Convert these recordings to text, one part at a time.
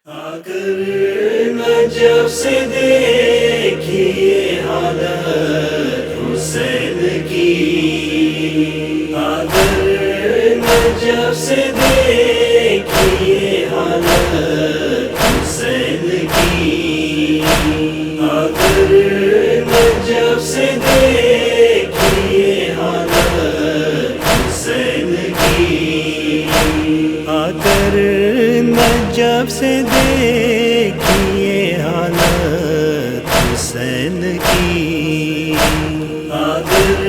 اگر نجف سے دیکھیے حالت حسین کی، اگر نجف سے دیکھیے حالت حسین کی، اگر نجف سے دیکھیے حالت حسین کی، اگر نجف سے دیکھیے حالت حسین کی، اگر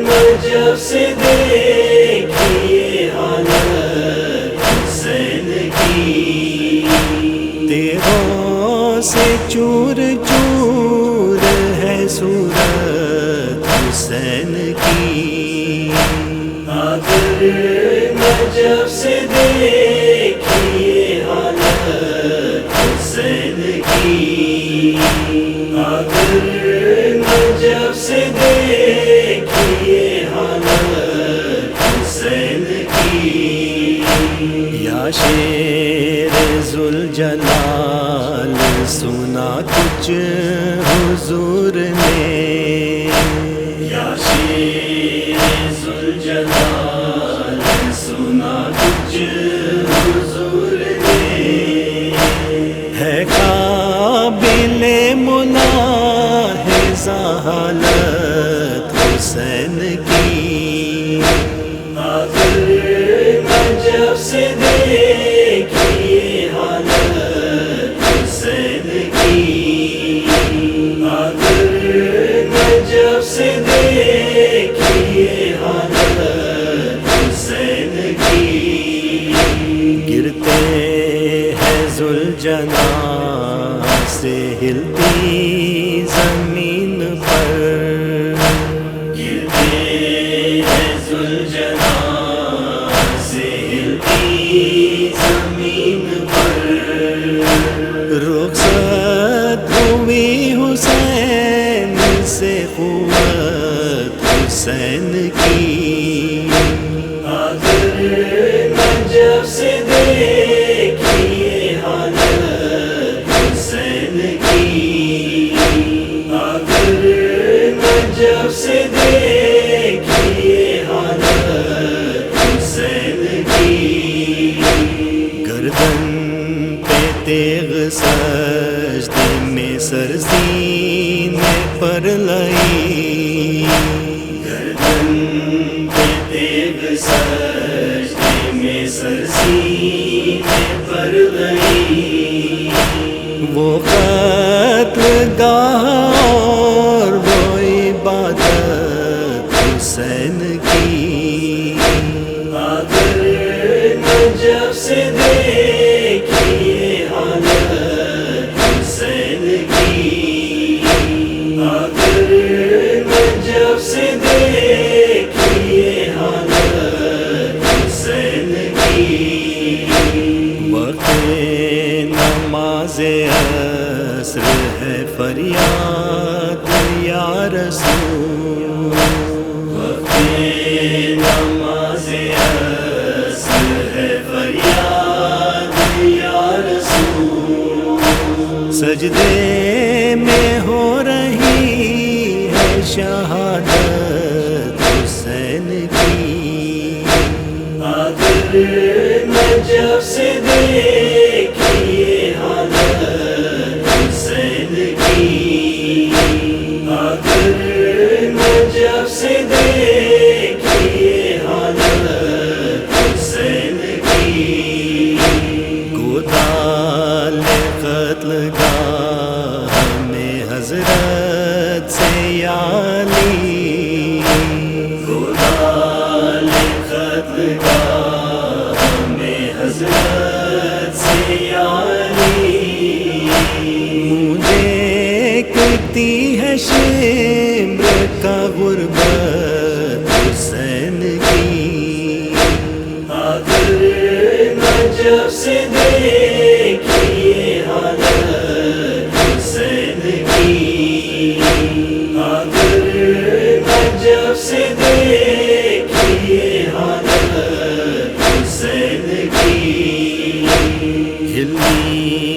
نجف سے دیکھیے حالت حسین کی، تیغوں سے چور چور ہے صورت حسین کی، اگر نجف سے دیکھیے حالت حسین کی، اگر نجف سے دیکھیے حالت حسین کی، یا شیر ذوالجلال سنا کچھ حضور نے، یا شیر ذوالجلال سنا کچھ حضور نے، ہے قابل ملاحظہ حالت حسین کی، اگر نجف سے دیکھیے حالت حسین کی، اگر نجف سے دیکھیے حالت حسین کی، گرتے ہیں ذوالجناح سے ہلتی زمین پر، گرتے ہیں ذوالجناح سے ہلتی زمین پر، رخصت ہوئی حسین سے قوت حسین کی، اگر نجف سے دیکھیے حالت حسین کی، اگر نجف سے دیکھیے حالت حسین کی، گردن پہ تیغ سجدے میں سر سینے پر لائی، گردن پہ تیغ سجدے میں سر سینے پر لائی، وہ قتل گاہ اور وہ عبادت حسین کی، اگر نجف سے دیکھیے حالت حسین کی، اگر نجف سے دیکھیے حالت حسین کی، وقت نماز عصر ہے فریاد یا رسول، وقت نماز عصر ہے فریاد یا رسول، سجدے میں ہو رہی ہے شہادت حسین کی، اگر نجف سے دیکھیے حالت حسین کی، اگر نجف سے دیکھیے حالت حسین کی، گودال قتل گاہ میں حضرت سے یا علی، گودال قتل گاہ میں حضرت سے یا علی، مجھے کہتی ہے شمر کا غربت حسین کی، اگر نجف سے دیکھیے حالت حسین کی، اگر نجف سے دیکھیے حالت حسین کی، ہلی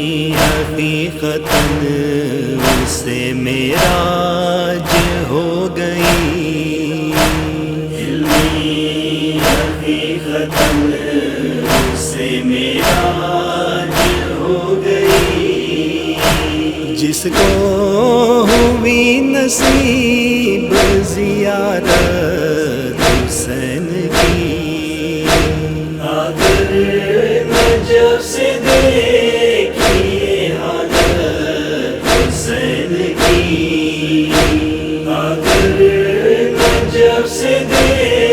حقیقتاً سے معراج ہو گئی، علمی حقیقتاً سے معراج ہو گئی، جس کو ہوئی نصیب زیارت حسین کی، اگر نجف سے دیکھیے حالت حسین کی، اگر نجف سے دیکھیے